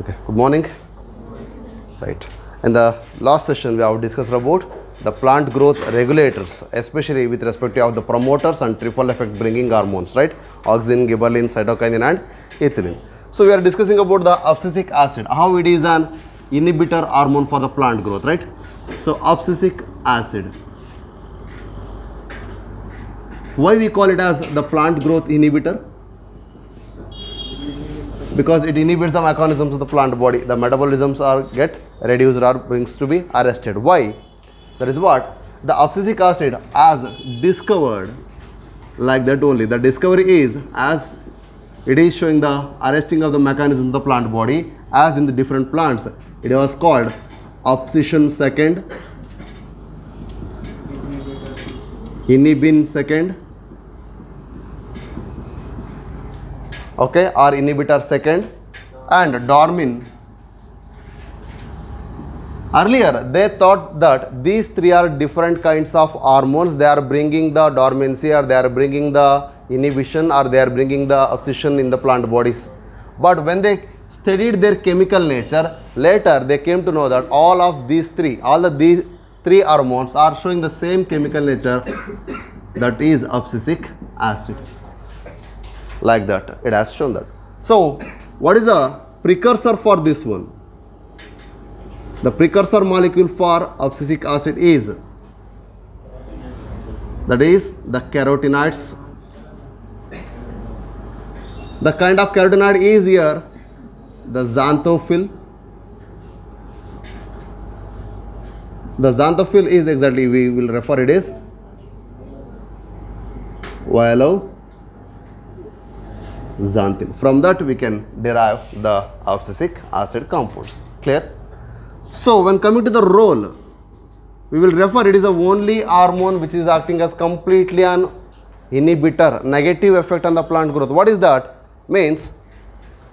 Okay, good morning. Right. In the last session, we have discussed about the plant growth regulators, especially with respect to the promoters and triple effect bringing hormones, right? Auxin, gibberellin, cytokinin, and ethylene. So we are discussing about the abscisic acid, how it is an inhibitor hormone for the plant growth, right? So abscisic acid. Why we call it as the plant growth inhibitor? Because it inhibits the mechanisms of the plant body. The metabolisms are get reduced or brings to be arrested. Why? That is what the abscisic acid as discovered, like that only. The discovery is as it is showing the arresting of the mechanism of the plant body as in the different plants. It was called abscission second, inhibin second, okay, or inhibitor second, and dormin. Earlier they thought that these three are different kinds of hormones. They are bringing the dormancy, or they are bringing the inhibition, or they are bringing the abscission in the plant bodies. But when they studied their chemical nature, later they came to know that all of these three hormones are showing the same chemical nature, that is abscisic acid. Like that, it has shown that. So what is the precursor for this one? The precursor molecule for abscisic acid is, that is the carotenoids. The kind of carotenoid is here the xanthophyll. The xanthophyll is exactly, we will refer it as viola xanthine. From that we can derive the abscisic acid compounds. Clear? So when coming to the role, we will refer it is the only hormone which is acting as completely an inhibitor, negative effect on the plant growth. What is that? Means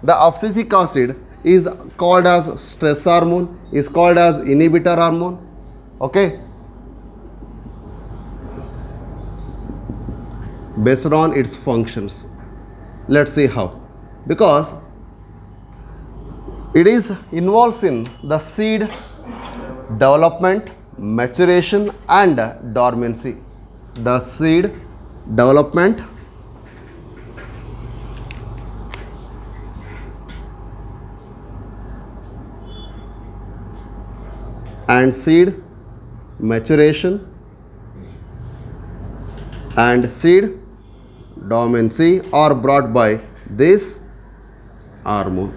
the abscisic acid is called as stress hormone, is called as inhibitor hormone. Okay, based on its functions. Let's see how. Because it is involves in the seed development, maturation, and dormancy. The seed development, and seed maturation, and seed dormancy are brought by this hormone.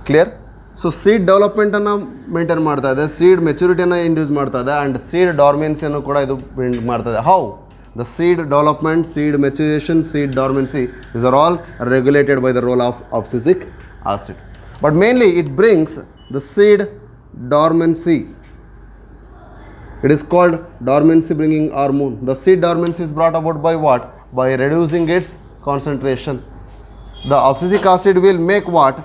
Clear? So seed development ಅನ್ನು maintain ಮಾಡ್ತಾ ಇದೆ, seed ಮೆಚುರಿಟಿಯನ್ನು induce ಮಾಡ್ತಾ ಇದೆ, and seed dormancy ಕೂಡ ಇದು ಮಾಡ್ತಾ ಇದೆ. How? The seed development, seed maturation, seed dormancy, these are all regulated by the role of abscisic acid. But mainly it brings the seed dormancy. It is called dormancy bringing hormone. The seed dormancy is brought about by what? By reducing its concentration. The abscisic acid will make what?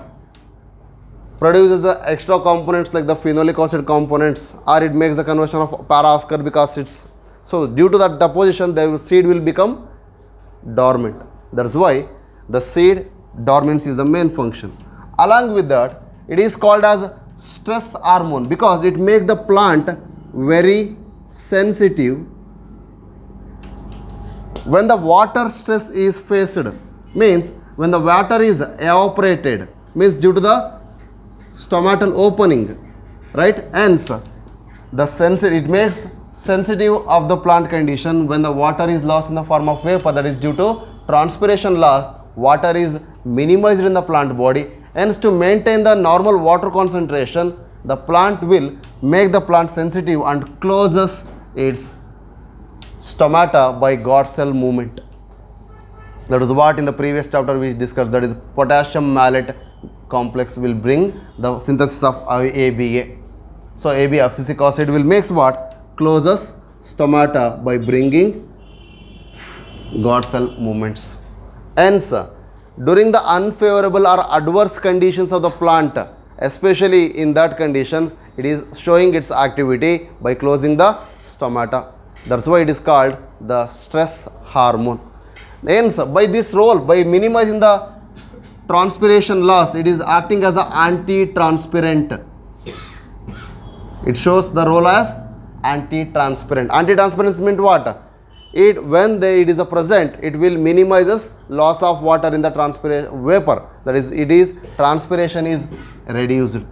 Produces the extra components like the phenolic acid components, or it makes the conversion of para-ascorbic acids. So due to that deposition, the seed will become dormant. That's why the seed dormancy is the main function. Along with that, it is called as stress hormone because it makes the plant very sensitive when the water stress is faced. Means when the water is evaporated, means due to the stomatal opening, right? Hence it makes sensitive of the plant condition when the water is lost in the form of vapor, that is due to transpiration loss. Water is minimized in the plant body. Hence, to maintain the normal water concentration, the plant will make the plant sensitive and closes its stomata by guard cell movement. That is what in the previous chapter we discussed, that is potassium malate complex will bring the synthesis of ABA. So AB abscisic acid will makes what? Closes stomata by bringing guard cell movements. Hence, during the unfavorable or adverse conditions of the plant, especially in that conditions, it is showing its activity by closing the stomata. That's why it is called the stress hormone. Hence, by this role, by minimizing the transpiration loss, it is acting as an anti-transpirant. It shows the role as anti-transpirant. Anti-transpirant means what? When it is a present, it will minimizes loss of water in the transpiration vapor. That is, transpiration is reduced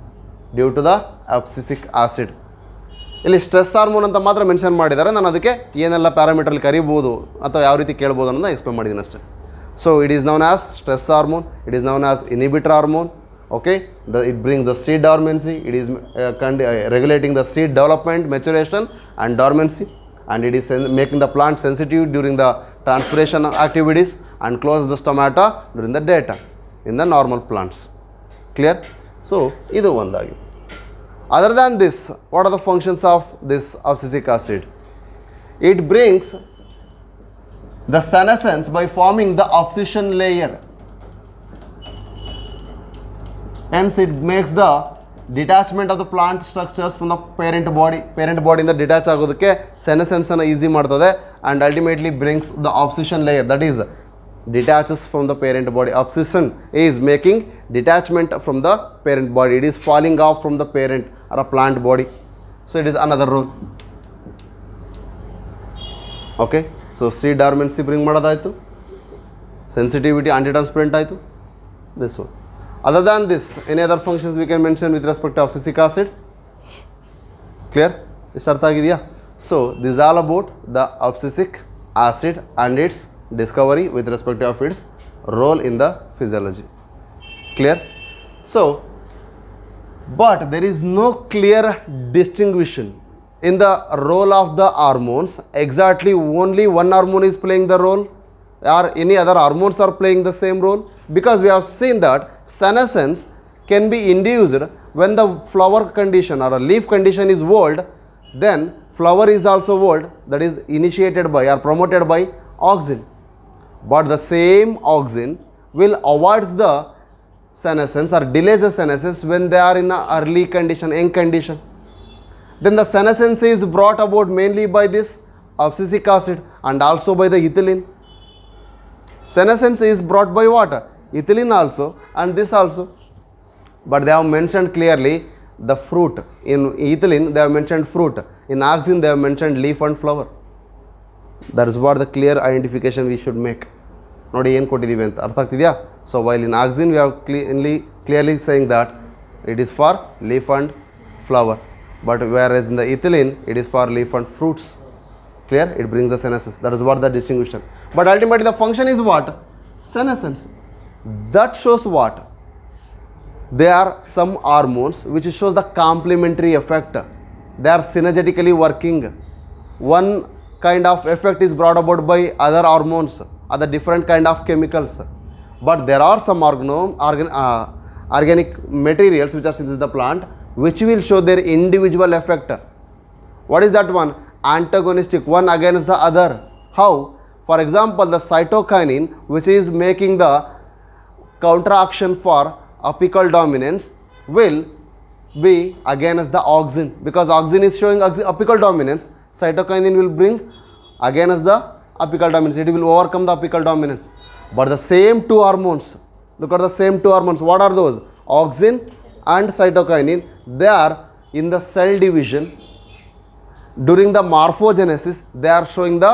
due to the abscisic acid. ಇಲ್ಲಿ stress hormone ಅಂತ ಮಾತ್ರ mention ಮಾಡಿದ್ದಾರೆ. ನಾನು ಅದಕ್ಕೆ ಏನೆಲ್ಲ ಪ್ಯಾರಾಮೀಟರ್ಲಿ ಕರಿಬೋದು ಅಥವಾ ಯಾವ ರೀತಿ ಕೇಳ್ಬೋದು ಅನ್ನೋದನ್ನ ಎಕ್ಸ್ಪ್ಲೇನ್ ಮಾಡಿದ್ದೀನಿ ಅಷ್ಟೇ. So it is known as stress hormone, it is known as inhibitor hormone. Okay, it brings the seed dormancy, it is regulating the seed development, maturation and dormancy, and it is making the plant sensitive during the transpiration activities and close the stomata during the daytime in the normal plants. Clear? So idu ondagi. Other than this, what are the functions of this abscisic acid? It brings the senescence by forming the abscission layer. Hence it makes the detachment of the plant structures from the parent body. Parent body ಇಂದ detach ಆಗೋದಕ್ಕೆ ಸೆನೆಸೆನ್ಸ್ ಅನ್ನು easy ಮಾಡ್ತದೆ and ultimately brings the abscission layer, that is detaches from the parent body. Abscission is making detachment from the parent body. It is falling off from the parent or a plant body. So it is another role. Okay, so seed dormancy bring ಮಾಡೋದಾಯಿತು, sensitivity anti-transparent ಆಯಿತು, this one. Other than this, any other functions we can mention with respect to abscisic acid? Clear? Istu artha agidiya? So this is all about the abscisic acid and its discovery with respect to its role in the physiology. Clear? So, but there is no clear distinction in the role of the hormones. Exactly only one hormone is playing the role, or any other hormones are playing the same role, because we have seen that senescence can be induced when the flower condition or a leaf condition is old, then flower is also old, that is initiated by or promoted by auxin. But the same auxin will avoid the senescence or delays the senescence when they are in a early condition, young condition. Then the senescence is brought about mainly by this abscisic acid and also by the ethylene. Senescence is brought by what? Ethylene also and this also. But they have mentioned clearly the fruit. In ethylene they have mentioned fruit. In auxin they have mentioned leaf and flower. That is what the clear identification we should make. ನೋಡಿ ಏನು ಕೊಟ್ಟಿದ್ದೀವಿ ಅಂತ ಅರ್ಥ ಆಗ್ತಿದೆಯಾ? So while in auxin we have clearly saying that it is for leaf and flower, but whereas in the ethylene it is for leaf and fruits. Clear? It brings the senescence. That is what the distinction. But ultimately the function is what? Senescence. That shows what? There are some hormones which shows the complementary effect. They are synergetically working. One kind of effect is brought about by other hormones, other different kind of chemicals. But there are some organic materials which are synthesized in the plant which will show their individual effect. What is that one? Antagonistic, one against the other. How? For example, the cytokinin, which is making the counteraction for apical dominance, will be against the auxin, because auxin is showing apical dominance. Cytokinin will bring against the apical dominance. It will overcome the apical dominance. But the same two hormones, look at the same two hormones. What are those? Auxin and cytokinin. They are in the cell division. During the morphogenesis, they are showing the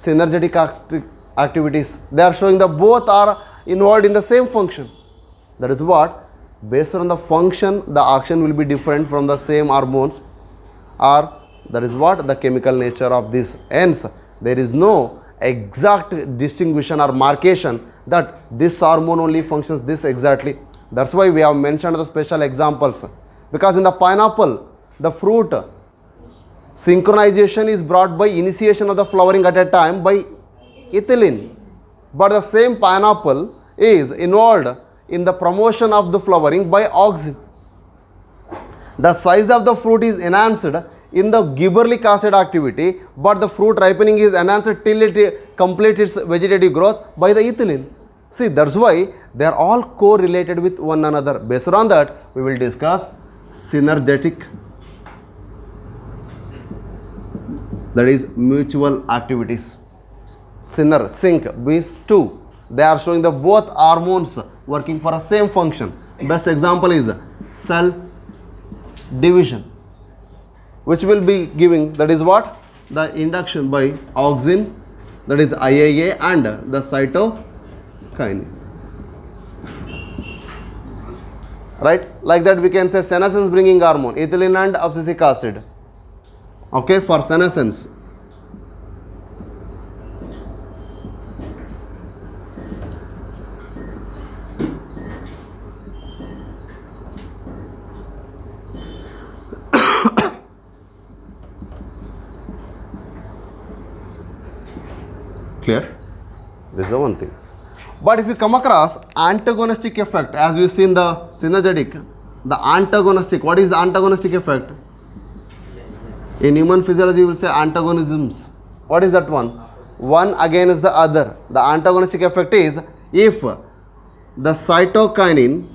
synergetic activities. They are showing the both are involved in the same function. That is what, based on the function, the action will be different from the same hormones, or that is what the chemical nature of this. Hence, there is no exact distinction or marcation that this hormone only functions this exactly. That's why we have mentioned the special examples. Because in the pineapple, the fruit synchronization is brought by initiation of the flowering at a time by ethylene. But the same pineapple is involved in the promotion of the flowering by auxin. The size of the fruit is enhanced in the gibberellic acid activity, but the fruit ripening is enhanced till it completes its vegetative growth by the ethylene. See, that's why they are all correlated with one another. Based on that, we will discuss synergetic, that is mutual activities. Sync means two, They are showing the both hormones working for a same function. Best example is cell division, which will be giving, that is what, the induction by auxin, that is IAA, and the cytokinin. Right, like that we can say senescence bringing hormone, ethylene and abscisic acid. Okay, for senescence. Clear? This is the one thing. But if you come across antagonistic effect, as we see in the synergetic, the antagonistic, what is the antagonistic effect? In human physiology, we will say antagonisms. What is that one? One against the other. The antagonistic effect is if the cytokinin,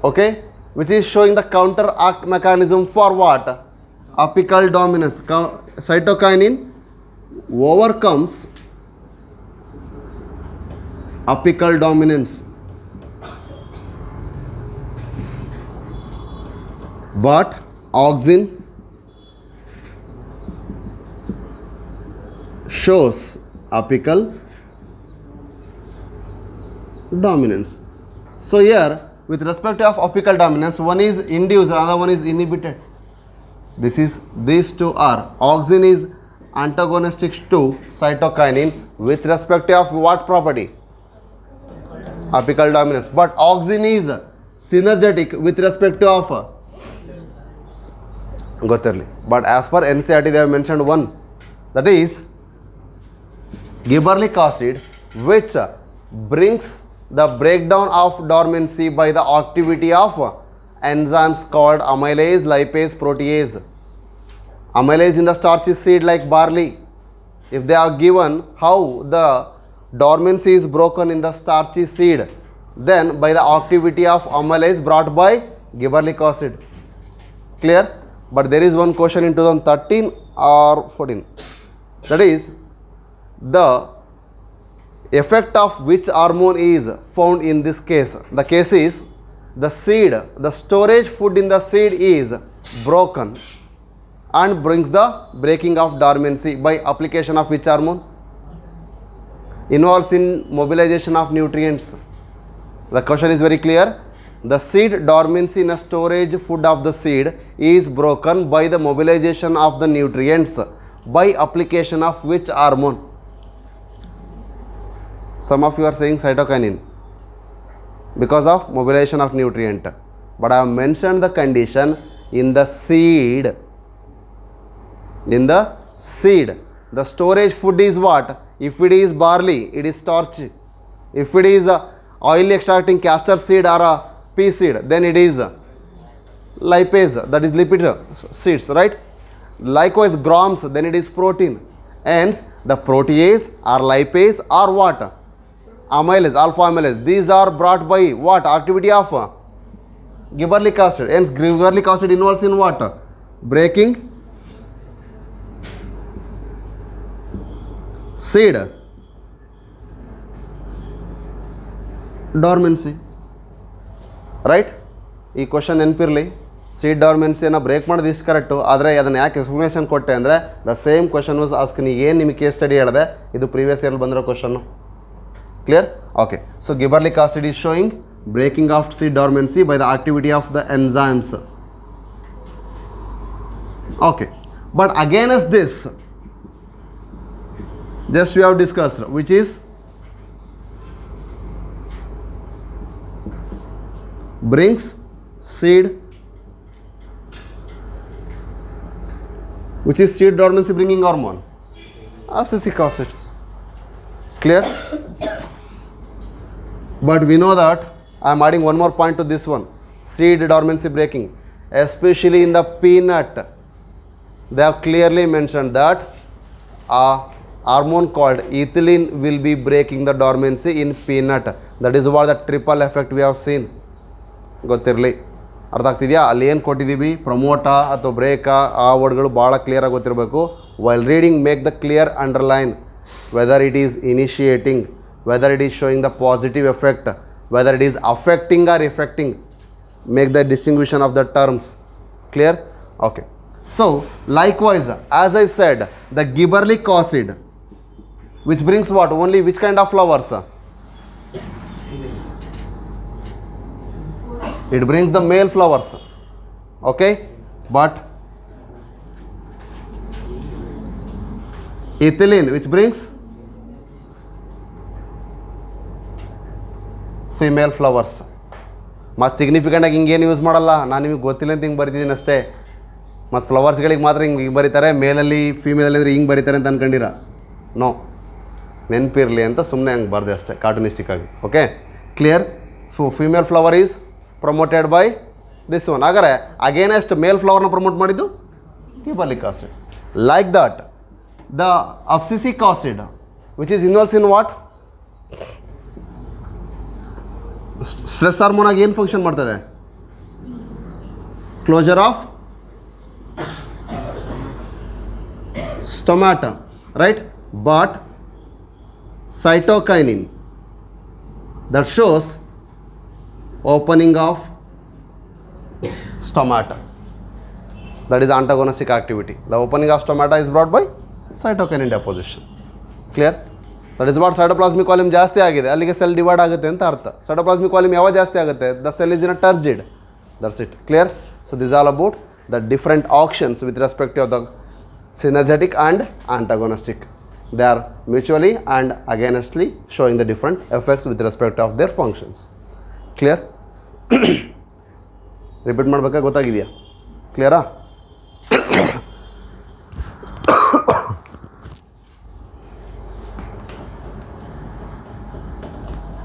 okay, which is showing the counteract mechanism for what? Apical dominance. Cytokinin overcomes apical dominance, but auxin shows apical dominance. So here, with respect of apical dominance, one is induced, another one is inhibited. These two are, auxin is antagonistic to cytokinin with respect of what property? Apical dominance. But auxin is synergetic with respect of Goterli. But as per NCERT, they have mentioned one, that is gibberellic acid, which brings the breakdown of dormancy by the activity of enzymes called amylase, lipase, protease. Amylase in the starchy seed like barley. If they are given how the dormancy is broken in the starchy seed, then by the activity of amylase brought by gibberellic acid. Clear? But there is one question in 2013 or 14. That is, the effect of which hormone is found in this case. The case is the seed, the storage food in the seed is broken and brings the breaking of dormancy by application of which hormone? Involves in mobilization of nutrients. The question is very clear. The seed dormancy in a storage food of the seed is broken by the mobilization of the nutrients by application of which hormone? Some of you are saying cytokinin because of mobilization of nutrient. But I have mentioned the condition in the seed. In the seed, the storage food is what? If it is barley, it is starch. If it is oil extracting castor seed or a pea seed, then it is lipase, that is lipid seeds, right? Likewise, grams, then it is protein. Hence, the protease or lipase or what? Amylase, alpha amylase. These are brought by what? Activity of gibberellic acid. Hence, gibberellic acid involves in what? Breaking seed dormancy. Right? ಈ question ನೆನಪಿರಲಿ. Seed ಡಾರ್ಮೆನ್ಸಿಯನ್ನು break ಮಾಡೋದು ಇಷ್ಟು correct, ಆದರೆ ಅದನ್ನು ಯಾಕೆ explanation ಕೊಟ್ಟೆ ಅಂದರೆ the same question was ask. ನೀವು ಏನು ನಿಮಗೆ ಕೇಸ್ ಸ್ಟಡಿ ಹೇಳಿದೆ, ಇದು ಪ್ರೀವಿಯಸ್ ಇಯರ್ ಬಂದಿರೋ question. Clear? Okay. So gibberellic acid is showing breaking of seed dormancy by the activity of the enzymes. Okay. But against this, just we have discussed, which is brings seed, which is seed dormancy bringing hormone, abscisic acid. Clear? But we know that I am adding one more point to this one, seed dormancy breaking, especially in the peanut. They have clearly mentioned that hormone called ethylene will be breaking the dormancy in peanut. That is what the triple effect we have seen. ಗೊತ್ತಿರಲಿ. ಅರ್ಥ ಆಗ್ತಿದೆಯಾ? ಅಲ್ಲಿ ಏನು ಕೊಟ್ಟಿದ್ದೀವಿ, ಪ್ರಮೋಟಾ ಅಥವಾ ಬ್ರೇಕಾ, ಆ ವರ್ಡ್ಗಳು ಭಾಳ ಕ್ಲಿಯರಾಗಿ ಗೊತ್ತಿರಬೇಕು. While reading make the clear underline. whether it is initiating, whether it is showing the positive effect, whether it is affecting or affecting. Make the distinction of the terms. Clear? Okay. So, likewise, as I said, the gibberellic acid, which brings what? Only which kind of flowers? It brings the male flowers. Okay? But ethylene, which brings female flowers. ಮತ್ತು ಸಿಗ್ನಿಫಿಕೆಂಟಾಗಿ ಹಿಂಗೇನು use ಮಾಡಲ್ಲ, ನಾನು ನಿಮಗೆ ಗೊತ್ತಿಲ್ಲ ಅಂತ ಹಿಂಗೆ ಬರಿತಿದ್ದೀನಿ ಅಷ್ಟೇ. ಮತ್ತು ಫ್ಲವರ್ಸ್ಗಳಿಗೆ ಮಾತ್ರ ಹಿಂಗೆ ಬರೀತಾರೆ, ಮೇಲಲ್ಲಿ ಫೀಮೇಲಲ್ಲಿ ಅಂದರೆ ಹಿಂಗೆ ಬರೀತಾರೆ ಅಂತ ಅನ್ಕೊಂಡಿರ. ನೋ, ನೆನಪಿರಲಿ ಅಂತ ಸುಮ್ಮನೆ ಹಂಗೆ ಬರದೆ ಅಷ್ಟೇ, ಕಾರ್ಟೂನಿಸ್ಟಿಕ್ ಆಗಿ. Okay, clear? Female flower is promoted by this one. ಹಾಗಾದರೆ ಅಗೇನೆಸ್ಟ್ ಮೇಲ್ ಫ್ಲವರ್ನ ಪ್ರಮೋಟ್ ಮಾಡಿದ್ದು gibberellic acid. Like that the abscisic acid which is involves in what? Stress hormone ಆಗಿ ಏನು ಫಂಕ್ಷನ್ ಮಾಡ್ತದೆ? Closure of stomata, right? But cytokinin that shows opening of stomata, that is antagonistic activity. The opening of stomata is brought by cytokinin deposition. Clear? That is what cytoplasmic volume ಜಾಸ್ತಿ ಆಗಿದೆ, ಅಲ್ಲಿಗೆ cell divide ಆಗುತ್ತೆ ಅಂತ ಅರ್ಥ. cytoplasmic volume ಯಾವಾಗ ಜಾಸ್ತಿ ಆಗುತ್ತೆ? The cell is in a turgid. That's it. Clear? So this is all about the different actions with respect to the synergetic and antagonistic. They are mutually and againstly showing the different effects with respect of their functions. Clear? Repeat ಮಾಡಬೇಕಾ? ಗೊತ್ತಾಗಿದೆಯಾ? ಕ್ಲಿಯರಾ?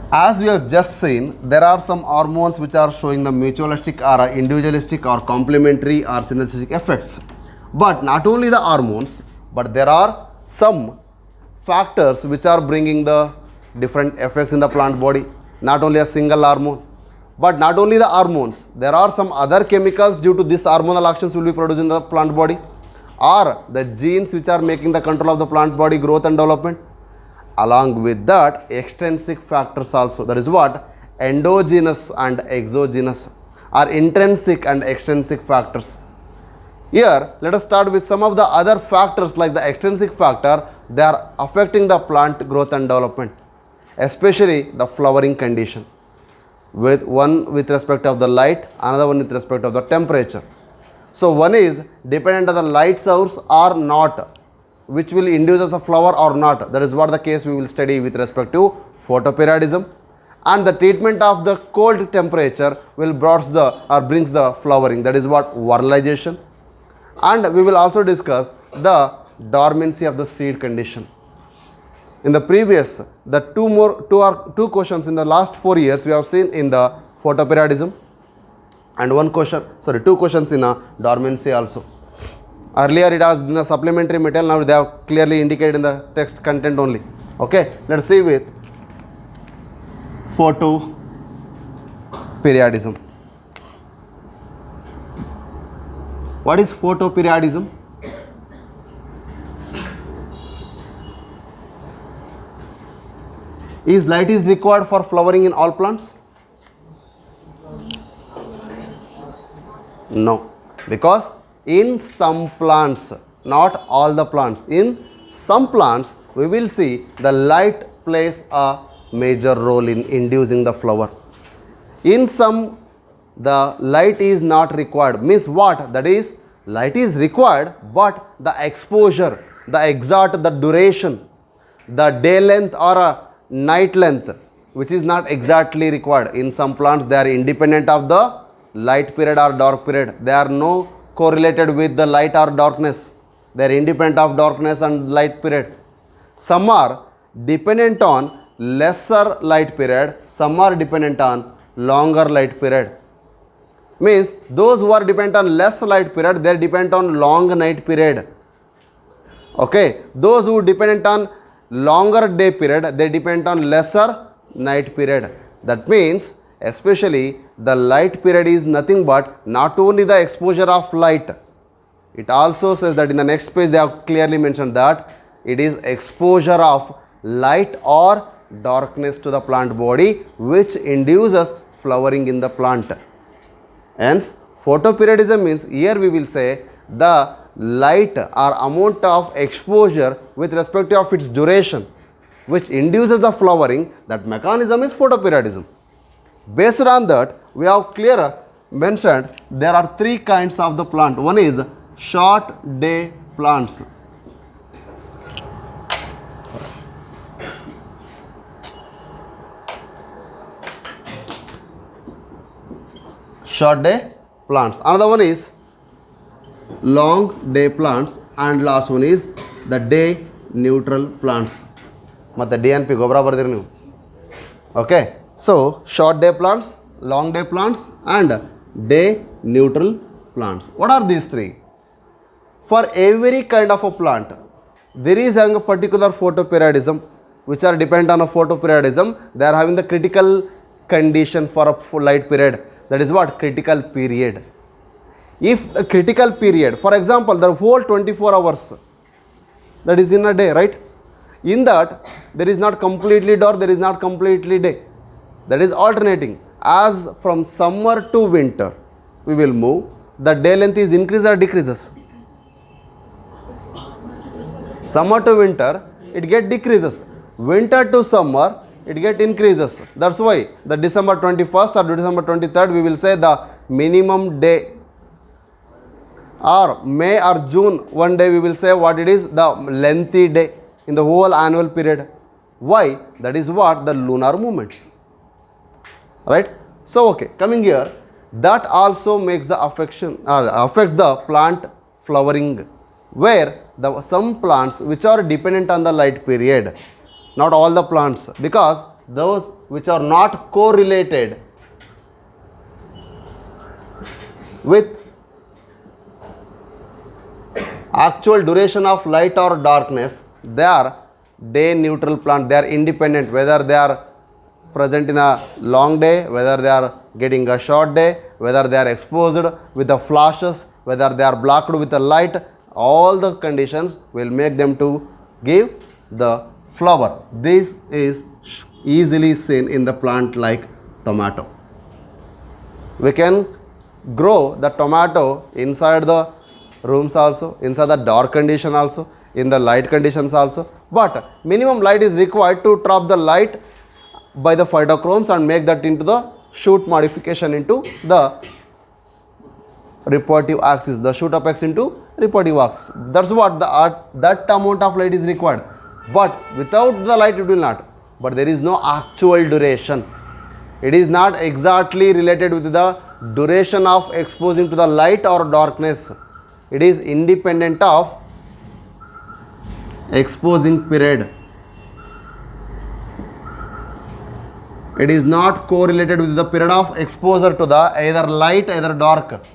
As we have just seen, there are some hormones which are showing the mutualistic or individualistic or complementary or synergistic effects. But not only the hormones, but there are some factors which are bringing the different effects in the plant body. Not only a single hormone, but not only the hormones, there are some other chemicals due to this hormonal actions will be produced in the plant body, or the genes which are making the control of the plant body growth and development. Along with that, extrinsic factors also, that is what? Endogenous and exogenous, or intrinsic and extrinsic factors. Here, let us start with some of the other factors like the extrinsic factor. They are affecting the plant growth and development, especially the flowering condition. With one with respect of the light, another one with respect of the temperature. So one is dependent on the light source or not, which will induce us a flower or not. That is what the case we will study with respect to photoperiodism. And the treatment of the cold temperature will brings the flowering. That is what? Vernalization. And we will also discuss the dormancy of the seed condition. In the previous, the two questions in the last 4 years we have seen in the photoperiodism, and two questions in a dormancy also. Earlier it was in the supplementary material, now they have clearly indicated in the text content only. Okay, let's see with photoperiodism. What is photoperiodism? Is light is required for flowering in all plants? No, because in some plants, not all the plants, in some plants we will see the light plays a major role in inducing the flower. In some, the light is not required. Means what? That is, light is required, but the exposure, the exact, the duration, the day length or a night length, which is not exactly required. In some plants they are independent of the light period or dark period. They are no correlated with the light or darkness. They are independent of darkness and light period. Some are dependent on lesser light period, some are dependent on longer light period. Means those who are dependent on less light period, they are dependent on long night period. Okay, those who dependent on longer day period, they depend on lesser night period. That means especially the light period is nothing but not only the exposure of light. It also says that in the next page they have clearly mentioned that It is exposure of light or darkness to the plant body which induces flowering in the plant. Hence, photoperiodism means here we will say the light or amount of exposure with respect of its duration which induces the flowering. That mechanism is photoperiodism. Based on that, we have clear mentioned there are three kinds of the plant. One is short day plants. Short day plants. Another one is long day plants, and last one is the day neutral plants. Matte DNP gobra bardiri ನೀವು. Okay. So short day plants, long day plants and day neutral plants. What are these three? For every kind of a plant, there is a particular photoperiodism which are dependent on a photoperiodism. They are having the critical condition for a light period. That is what? Critical period. If the critical period, for example, the whole 24 hours, that is in a day, right? In that, there is not completely dark, there is not completely day. That is alternating. As from summer to winter, we will move. The day length is increases or decreases? Summer to winter, it get decreases. Winter to summer, it get increases. That's why the December 21st or December 23rd, we will say the minimum day. Or May or June, one day we will say what it is, the lengthy day in the whole annual period. Why? That is what? The lunar movements. Right? So, okay, coming here, that also makes the affect the plant flowering, where some plants which are dependent on the light period, not all the plants, because those which are not correlated with actual duration of light or darkness, they are day neutral plant. They are independent, whether they are present in a long day, whether they are getting a short day, whether they are exposed with the flashes, whether they are blocked with the light. All the conditions will make them to give the flower. This is easily seen in the plant like tomato. We can grow the tomato inside the rooms also, inside the dark condition also, in the light conditions also, but minimum light is required to trap the light by the phytochromes and make that into the shoot modification into the reproductive axis, the shoot apex into reproductive axis. That's what that amount of light is required, but without the light it will not. But there is no actual duration. It is not exactly related with the duration of exposing to the light or darkness. It is independent of exposing period. It is not correlated with the period of exposure to the either light either dark.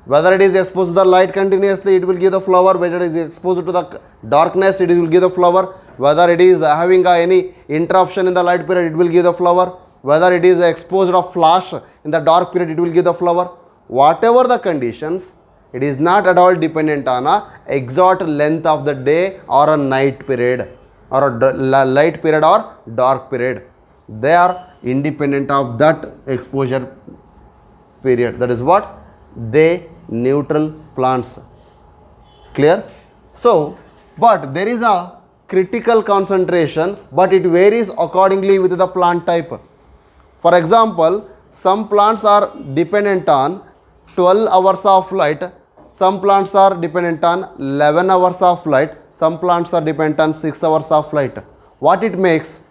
Whether it is exposed to the light continuously, it will give the flower. Whether it is exposed to the darkness, it will give the flower. Whether it is having any interruption in the light period, it will give the flower. Whether it is exposed of flash in the dark period, it will give the flower. Whatever the conditions, it is not at all dependent on a exact length of the day or a night period or a light period or dark period. They are independent of that exposure period. That is what? Day neutral plants. Clear? So, but there is a critical concentration, but it varies accordingly with the plant type. For example, some plants are dependent on 12 hours of light, some plants are dependent on 11 hours of light, some plants are dependent on 6 hours of light. What it makes?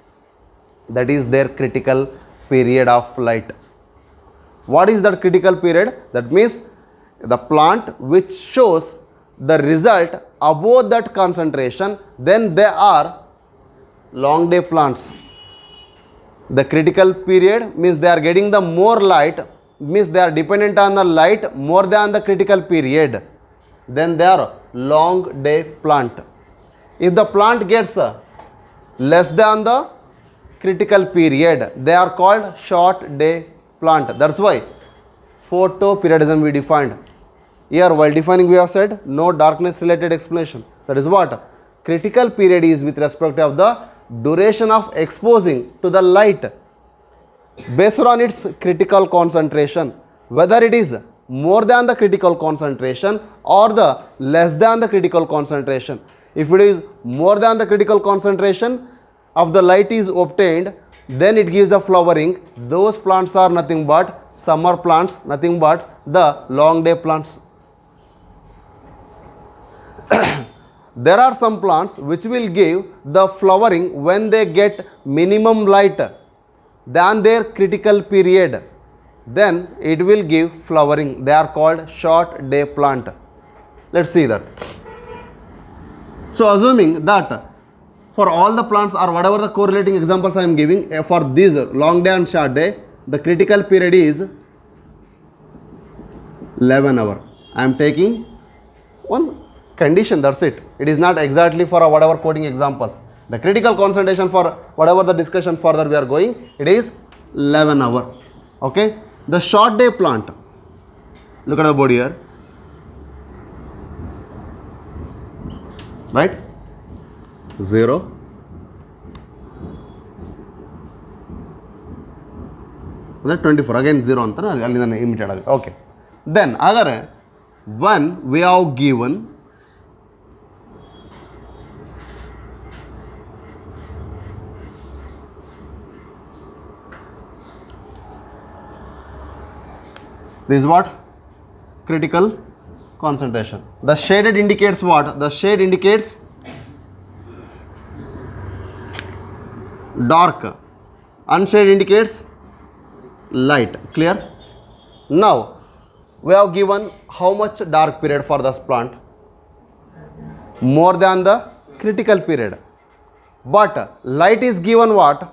That is their critical period of light. What is that critical period? That means the plant which shows the result above that concentration, then they are long day plants. The critical period means they are getting the more light, means they are dependent on the light more than the critical period, then they are long day plant. If the plant gets less than the critical period, they are called short day plant. That's why photoperiodism we defined. Here while defining we have said no darkness related explanation. That is what? critical period is with respect of the duration of exposing to the light based on its critical concentration, whether it is more than the critical concentration or the less than the critical concentration. If it is more than the critical concentration of the light is obtained, then it gives the flowering. Those plants are nothing but summer plants, nothing but the long day plants. There are some plants which will give the flowering when they get minimum light than their critical period, then it will give flowering. They are called short day plant. Let's see that. So assuming that for all the plants or whatever the correlating examples I am giving, for this long day and short day, the critical period is 11 hours. I am taking one condition, that's it. It is not exactly for whatever coding examples. The critical concentration for whatever the discussion further we are going, it is 11 hours. Okay. The short day plant, look at the board here, right? 0, that 24 again 0 anta alli immediate agi. Okay. Then agare when we have given this is what? Critical concentration. The shaded indicates what? The shade indicates dark. Unshaded indicates light. Clear? Now, we have given how much dark period for this plant? More than the critical period. But light is given what?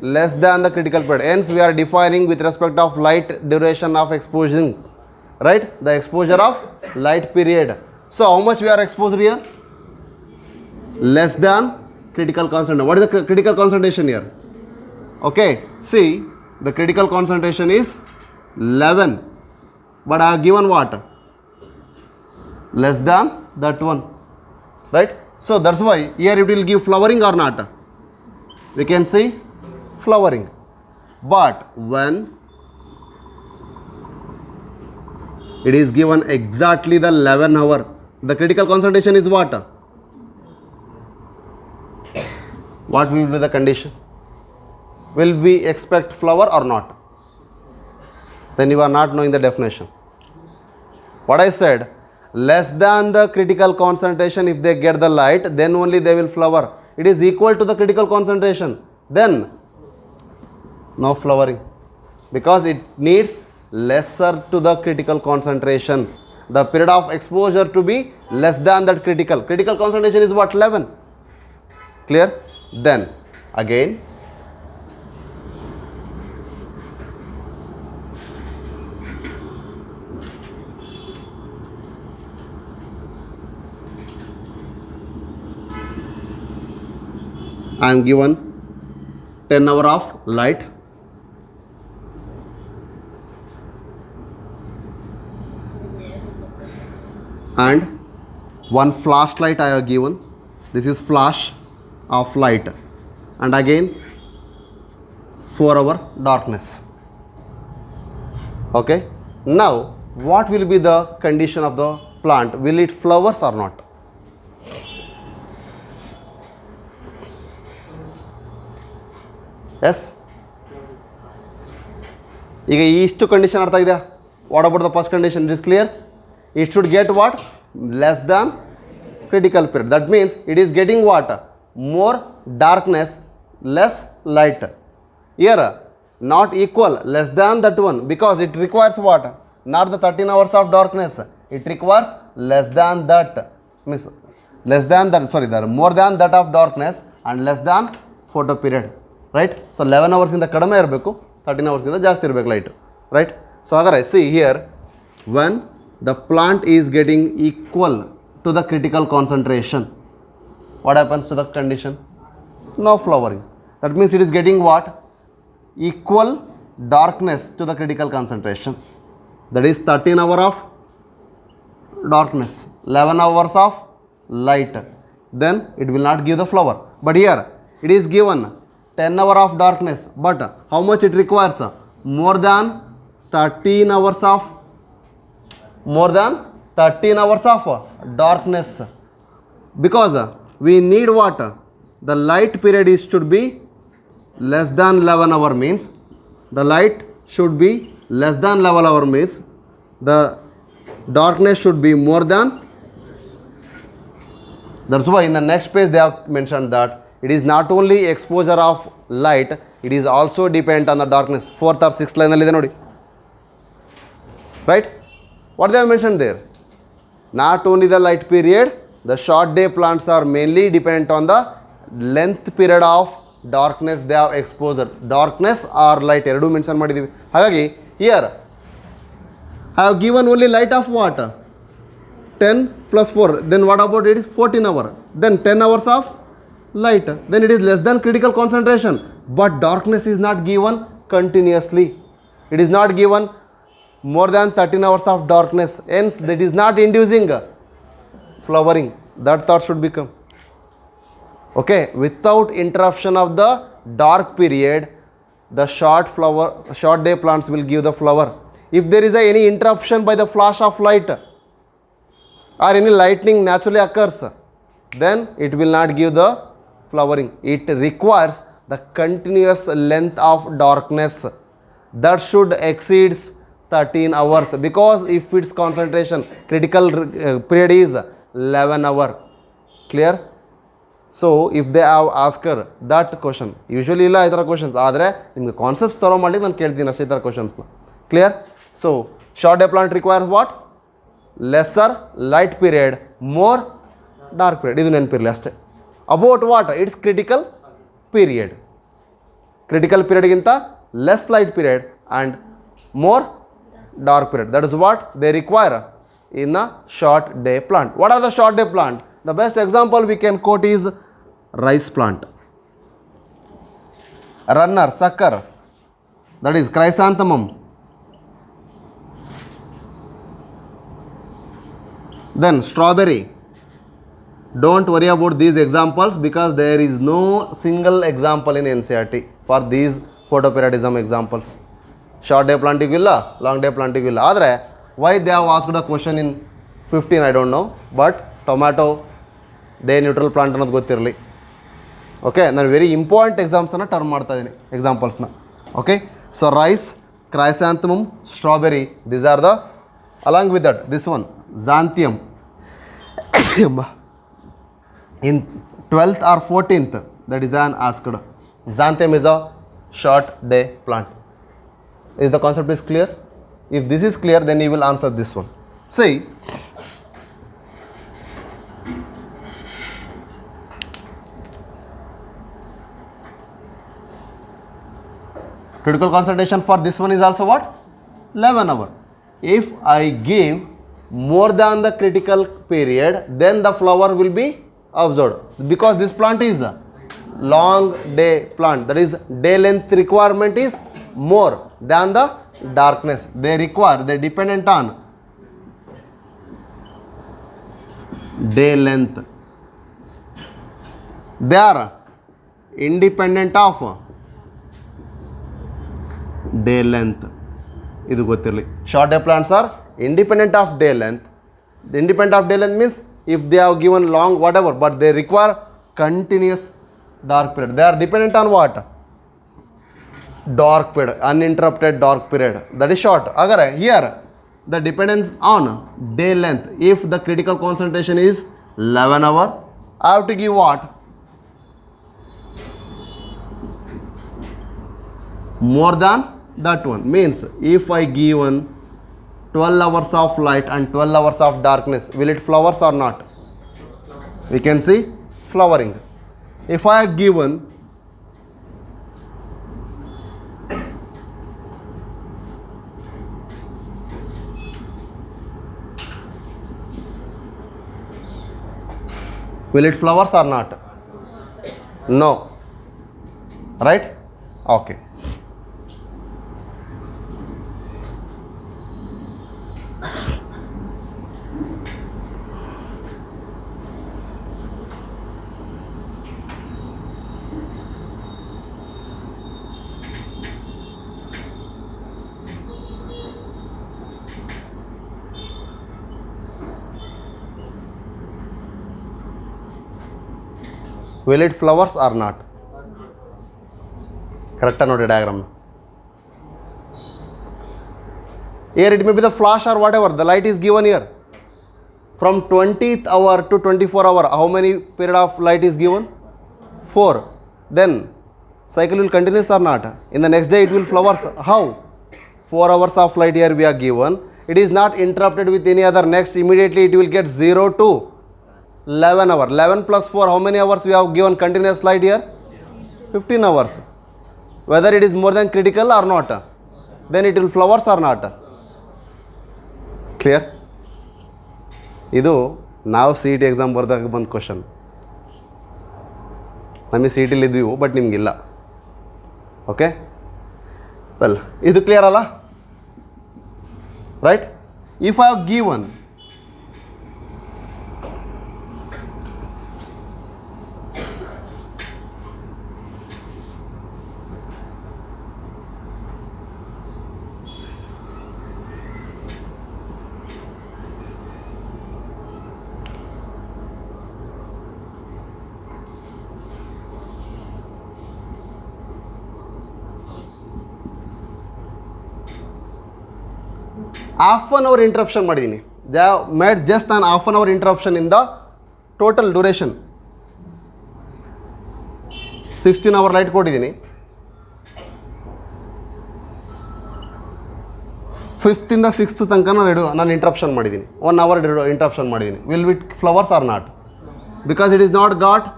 Less than the critical period. Hence we are defining with respect of light duration of exposing, right? The exposure of light period. So how much we are exposed here? Less than critical concentration. What is the critical concentration here? Okay, see, the critical concentration is 11, but I have given what? Less than that one, right? So that's why here it will give flowering or not. We can see flowering. But when it is given exactly the 11 hour, the critical concentration is what? What will be the condition? Will we expect flower or not? Then you are not knowing the definition. What I said, less than the critical concentration, if they get the light, then only they will flower. It is equal to the critical concentration, then no flowering, because it needs lesser to the critical concentration. The period of exposure to be less than that critical. Critical concentration is what? 11. Clear? Then again, I am given 10 hours of light. And one flashlight I have given. This is flash of light. And again 4 hour darkness. Okay. Now what will be the condition of the plant? Will it flowers or not? Yes. ಈಗ ಇಷ್ಟು condition ಅರ್ಥ ಇದೆಯಾ? What about the first condition? It is clear? It should get what? Less than critical period. That means it is getting what? More darkness, less light. Here not equal, less than that one, because it requires what? Not the 13 hours of darkness. It requires less than that. Means less than that, sorry, there more than that of darkness and less than photo period. Right? So 11 hours in the kadame irbeku, 13 hours in the ಜಾಸ್ತಿ ಇರಬೇಕು light. Right? So ಹಾಗಾದ್ರೆ see here, when the plant is getting equal to the critical concentration, what happens to the condition? No flowering. That means it is getting what? Equal darkness to the critical concentration. That is 13 hours of darkness, 11 hours of light. then it will not give the flower. But here it is given 10 hour of darkness, but how much it requires? More than 13 hours of darkness, because we need what? The light period is should be less than 11 hour, means the light should be less than 11 hour, means the darkness should be more than. That's why in the next page they have mentioned that it is not only exposure of light, it is also dependent on the darkness. 4th or 6th line alli ide nodi, right? What they have mentioned there? Not only the light period, the short day plants are mainly dependent on the length period of darkness they have exposure. Darkness or light eradu mention ಮಾಡಿದೀವಿ. ಹಾಗಾಗಿ here I have given only light of what? 10 plus 4. Then what about it? 14 hours. Then 10 hours of light. Then it is less than critical concentration. But darkness is not given continuously. It is not given more than 13 hours of darkness. Hence, that is not inducing flowering. That thought should become. Okay, without interruption of the dark period, the short day plants will give the flower. If there is any interruption by the flash of light or any lightning naturally occurs, then it will not give the flowering. It requires the continuous length of darkness that should exceeds 13 hours, because if its concentration critical period is 11 hour. Clear? So if they have asked that question, usually ಇಲ್ಲ ಈ ಥರ questions, ಆದರೆ ನಿಮಗೆ concepts ತರೋ ಮಾಡ್ಲಿಕ್ಕೆ ನಾನು ಕೇಳ್ತೀನಿ ಅಷ್ಟೇ ಈ ಥರ ಕ್ವಶನ್ಸ್ನ. Clear? So short day plant requires what? Lesser light period, more dark period. ಇದು ನೆನಪಿರಲಿ ಅಷ್ಟೇ. About what? It's critical period. Critical ಪೀರಿಯಡ್ಗಿಂತ less light period and more dark period. That is what they require in a short day plant. What are the short day plant? The best example we can quote is rice plant, runner, sucker, that is chrysanthemum. Then strawberry. Don't worry about these examples because there is no single example in NCERT for these photoperiodism examples. Short day ಪ್ಲಾಂಟಿಗೂ ಇಲ್ಲ, long day ಪ್ಲಾಂಟಿಗೂ ಇಲ್ಲ. ಆದರೆ why they have asked a question in 15 I don't know, but tomato day neutral plant ಅನ್ನೋದು ಗೊತ್ತಿರಲಿ. Okay, ನಾನು very important ಎಕ್ಸಾಮ್ಸನ್ನು turn ಮಾಡ್ತಾ ಇದ್ದೀನಿ, ಎಕ್ಸಾಂಪಲ್ಸ್ನ. Okay, so rice, chrysanthemum, strawberry, these are the, along with that this one xanthium. In 12th or 14th that is an asked. Xanthium is a short day plant. Is the concept is clear? If this is clear, then you will answer this one. See, critical concentration for this one is also what? 11 hour. If I give more than the critical period, then the flower will be observed, because this plant is a long day plant. That is, day length requirement is more than the darkness. They require, they dependent on day length. They are independent of day length. Idu ಗೊತ್ತಿರಲಿ. Short day plants are independent of day length. The independent of day length means if they have given long whatever, but they require continuous dark period. They are dependent on what? Dark period, uninterrupted dark period. That is short. Agar here the dependence on day length, if the critical concentration is 11 hour, I have to give what? More than that one. Means if I given 12 hours of light and 12 hours of darkness, will it flowers or not? We can see flowering. If I have given will it flowers or not? No. Right? Okay. Will it flowers or not? Correct or not diagram? Here it may be the flash or whatever, the light is given here. From 20th hour to 24 hour, how many period of light is given? 4. Then cycle will continue or not? In the next day it will flowers. How? 4 hours of light here we are given. It is not interrupted with any other. Next immediately it will get 0 to 11 hour. 11 plus 4, how many hours we have given continuous light here? 15 hours. Whether it is more than critical or not, then it will flowers or not. Clear? ಇದು ನಾವು C E T exam ಬರ್ದಾಗ ಬಂದ question. ನಮಗೆ C E ಟಿಲಿ ಇದ್ವಿ but ನಿಮಗಿಲ್ಲ. Okay well, ಇದು clear ಅಲ್ಲ? Right. If I have given half an hour interruption ಮಾಡಿದ್ದೀನಿ. They have made just on half an hour interruption in the total duration. 16 hour light ಕೊಟ್ಟಿದ್ದೀನಿ. 5th ಇಂದ 6th ತನಕ ನಾನು interruption ಮಾಡಿದ್ದೀನಿ. 1 hour interruption ಮಾಡಿದ್ದೀನಿ. Will it flowers or not? Because it is not got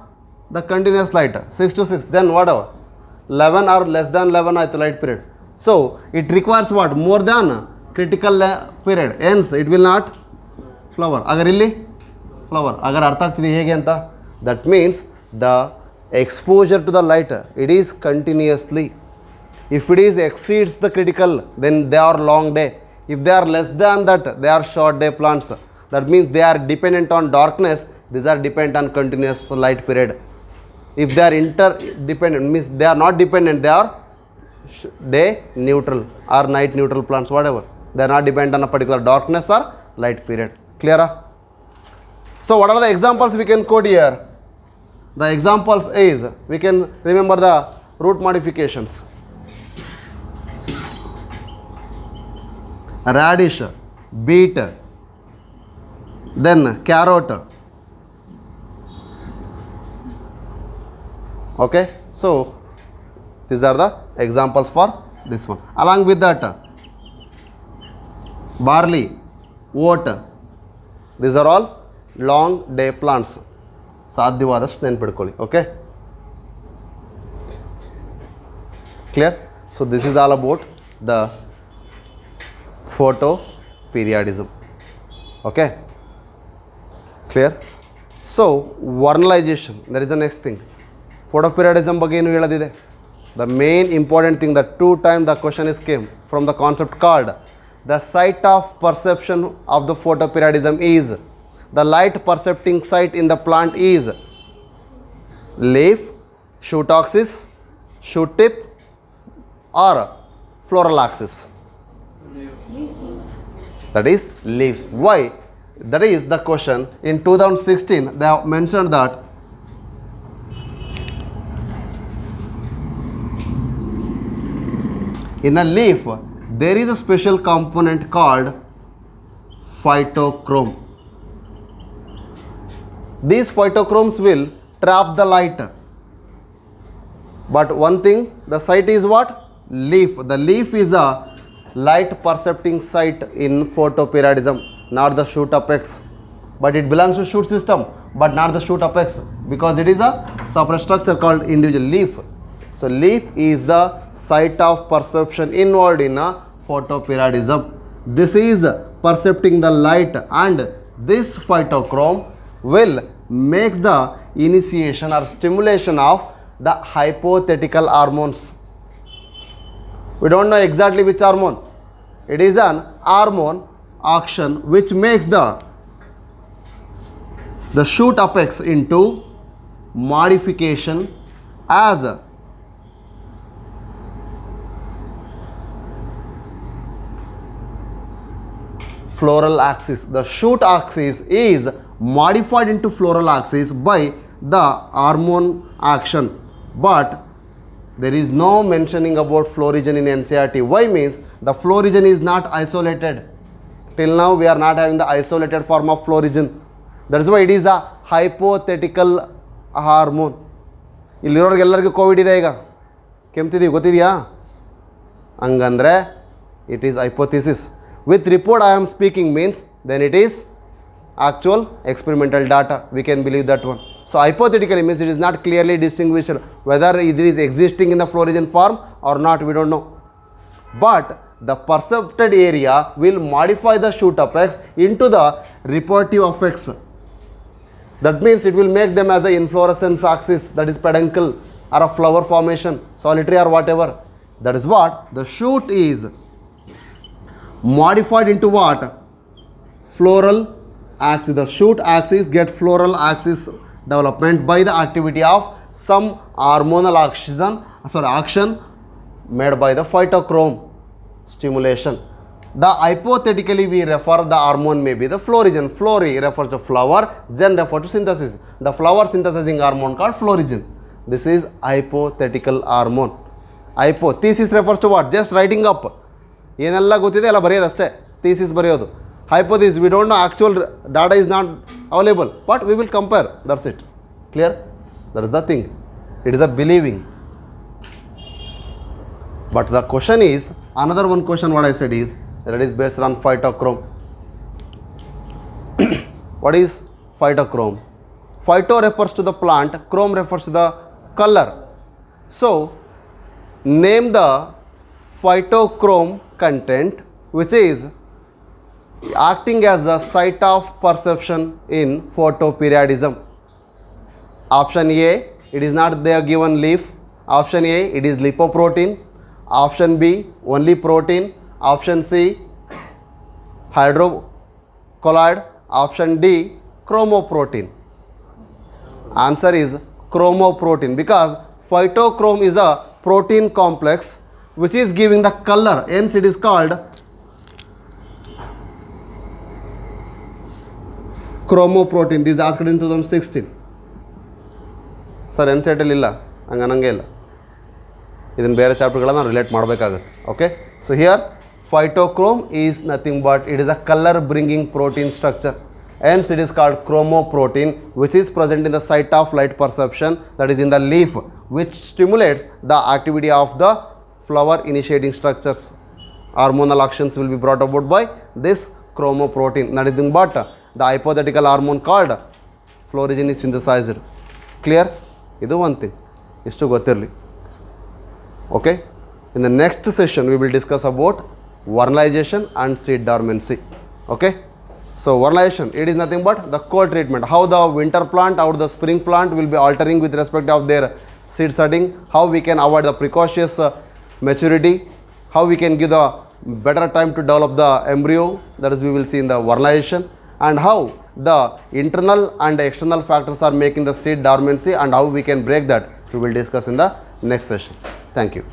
the continuous light 6 to 6. Then what hour 11 are less than 11 ಆಯಿತು light period. So it requires what more than critical period, hence it will not flower. ಅಗರ್ ಇಲ್ಲಿ flower. ಅಗರ್ ಅರ್ಥ ಆಗ್ತಿದೆ ಹೇಗೆ ಅಂತ? That means the exposure to the light, it is continuously. If it is exceeds the critical, then they are long day. If they are less than that, they are short day plants. That means they are dependent on darkness. These are dependent on continuous light period. If they are interdependent, means they are not dependent, they are day neutral or night neutral plants, whatever. They are not dependent on a particular darkness or light period. Clear? So what are the examples we can quote here? The examples is, we can remember the root modifications. Radish, beet, then carrot. Okay, so these are the examples for this one. Along with that, barley, oat, these are all long day plants. ಸಾಧ್ಯವಾದಷ್ಟು ನೆನ್ಪಿಡ್ಕೊಳ್ಳಿ. Okay, clear? So this is all about the photoperiodism. Okay, clear? So vernalization, there is the next thing. Photoperiodism ಬಗ್ಗೆ ಏನು ಹೇಳೋದಿದೆ? The main important thing, the 2 times the question is came from the concept called the site of perception of the photoperiodism is, the light percepting site in the plant is leaf, shoot axis, shoot tip or floral axis. That is leaves. Why? That is the question. In 2016 they have mentioned that in a leaf there is a special component called phytochrome. These phytochromes will trap the light. But one thing, the site is what? Leaf. The leaf is a light percepting site in photoperiodism, not the shoot apex. But it belongs to shoot system, but not the shoot apex, because it is a separate structure called individual leaf. So leaf is the site of perception involved in a photoperiodism. This is percepting the light, and this phytochrome will make the initiation or stimulation of the hypothetical hormones. We don't know exactly which hormone. It is an hormone action which makes the shoot apex into modification as floral axis. The shoot axis is modified into floral axis by the hormone action, but there is no mentioning about flow region in NCERT. Why? Means the flow region is not isolated. Till now we are not having the isolated form of flow region. That is why it is a hypothetical hormone. ಇಲ್ಲಿರೋರಿಗೆಲ್ಲರಿಗೂ Covid ಇದೆ, ಈಗ ಕೆಮ್ತಿದ್ದೀವಿ, ಗೊತ್ತಿದೆಯಾ? ಹಂಗಂದರೆ it is hypothesis. With report I am speaking means then it is actual experimental data. We can believe that one. So hypothetically means it is not clearly distinguished whether it is existing in the flow region form or not, we don't know. But the percepted area will modify the shoot effects into the reparative effects. That means it will make them as a inflorescence axis, that is peduncle, or a flower formation, solitary or whatever. That is what the shoot is modified into what? Floral axis. The shoot axis get floral axis development by the activity of some hormonal action made by the phytochrome stimulation. The hypothetically we refer the hormone may be the flow region. Flow refers to flower, gen refers to synthesis. The flower synthesizing hormone called flow region. This is hypothetical hormone. Thesis refers to what? Just writing up. ಏನೆಲ್ಲ ಗೊತ್ತಿದೆ ಎಲ್ಲ ಬರೆಯೋದು ಅಷ್ಟೇ, thesis ಬರೆಯೋದು. Hypothesis we don't know, actual data is not available, but we will compare, that's it. Clear? That is the thing. It is a believing. But the question is, another one question what I said is, that is based on phytochrome. What is phytochrome? Phyto refers to the plant, chrome refers to the color. So, name the phytochrome content which is acting as a site of perception in photoperiodism. Option A, it is not there given leaf. Option A, it is lipoprotein. Option B, only protein. Option C, hydrocolloid. Option D, chromoprotein. Answer is chromoprotein, because phytochrome is a protein complex which is giving the color, hence it is called chromoprotein. This is asked in 2016. Sir NCERT ಇಲ್ಲ, ಹಂಗನಂಗೆ ಇಲ್ಲ. ಇದನ್ನು ಬೇರೆ ಚಾಪ್ಟರ್ಗಳನ್ನು relate ಮಾಡಬೇಕಾಗುತ್ತೆ. Okay, so here phytochrome is nothing but it is a color bringing protein structure, hence it is called chromoprotein, which is present in the site of light perception, that is in the leaf, which stimulates the activity of the flower initiating structures. Hormonal actions will be brought about by this chromoprotein. Nothing but the hypothetical hormone called flow region is synthesized. Clear? ಇದು one thing, ಇಷ್ಟು ಗೊತ್ತಿರಲಿ. Okay, in the next session we will discuss about vernalization and seed dormancy. Okay, so vernalization, it is nothing but the cold treatment, how the winter plant or the spring plant will be altering with respect of their seed setting, how we can avoid the precocious maturity, how we can give the better time to develop the embryo, that is we will see in the vernalization, and how the internal and external factors are making the seed dormancy and how we can break that, we will discuss in the next session. Thank you.